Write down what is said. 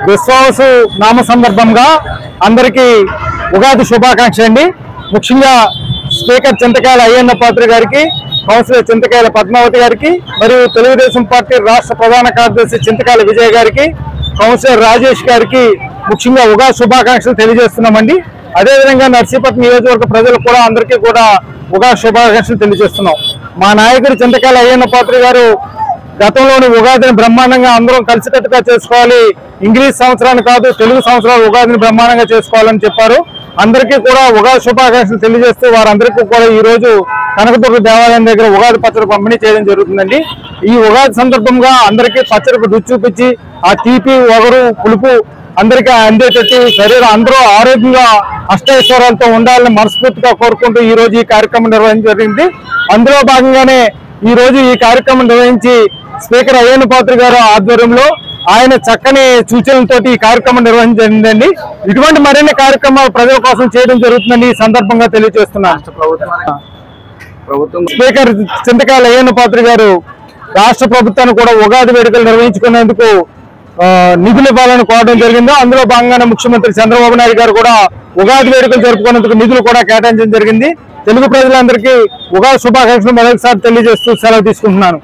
విశ్వాసు నామ సందర్భంగా అందరికీ ఉగాది శుభాకాంక్షలు అండి. ముఖ్యంగా స్పీకర్ చింతకాయల అయ్యన్న పాత్ర గారికి, కౌన్సిలర్ చింతకాయల పద్మావతి గారికి, మరియు తెలుగుదేశం పార్టీ రాష్ట్ర ప్రధాన కార్యదర్శి చింతకాయల విజయ్ గారికి, కౌన్సిలర్ రాజేష్ గారికి ముఖ్యంగా ఉగాది శుభాకాంక్షలు తెలియజేస్తున్నామండి. అదేవిధంగా నర్సీపట్నం నియోజకవర్గ ప్రజలకు కూడా అందరికీ కూడా ఉగాది శుభాకాంక్షలు తెలియజేస్తున్నాం. మా నాయకుడు చింతకాయల అయ్యన్న పాత్ర గారు గతంలోని ఉగాదిని బ్రహ్మాండంగా అందరం కలిసికట్టుగా చేసుకోవాలి, ఇంగ్లీష్ సంవత్సరాన్ని కాదు తెలుగు సంవత్సరాలు ఉగాదిని బ్రహ్మాండంగా చేసుకోవాలని చెప్పారు. అందరికీ కూడా ఉగాది శుభాకాంక్షలు తెలియజేస్తూ వారందరికీ కూడా ఈ రోజు కనకదుర్గ దేవాలయం దగ్గర ఉగాది పచ్చడి పంపిణీ చేయడం జరుగుతుందండి. ఈ ఉగాది సందర్భంగా అందరికీ పచ్చడి రుచి చూపించి ఆ తీపి వగరు పులుపు అందరికీ అందేటట్టు శరీరం అందరూ ఆరోగ్యంగా అష్టైశ్వర్యాలతో ఉండాలని మనస్ఫూర్తిగా కోరుకుంటూ ఈ రోజు ఈ కార్యక్రమం నిర్వహించడం జరిగింది. అందులో భాగంగానే ఈ రోజు ఈ కార్యక్రమం నిర్వహించి స్పీకర్ అయ్యన్న పాత్ర గారు ఆధ్వర్యంలో ఆయన చక్కని సూచనలతో ఈ కార్యక్రమం నిర్వహించండి. ఇటువంటి మరిన్ని కార్యక్రమాలు ప్రజల కోసం చేయడం జరుగుతుందని ఈ సందర్భంగా తెలియజేస్తున్నాను. స్పీకర్ చింతకాయల అయ్యన్న పాత్ర గారు రాష్ట్ర ప్రభుత్వాన్ని కూడా ఉగాది వేడుకలు నిర్వహించుకునేందుకు నిధులు ఇవ్వాలని కోరడం జరిగింది. అందులో భాగంగానే ముఖ్యమంత్రి చంద్రబాబు నాయుడు గారు కూడా ఉగాది వేడుకలు జరుపుకునేందుకు నిధులు కూడా కేటాయించడం జరిగింది. తెలుగు ప్రజలందరికీ ఉగాది శుభాకాంక్షలు మరొకసారి తెలియజేస్తూ సెలవు తీసుకుంటున్నాను.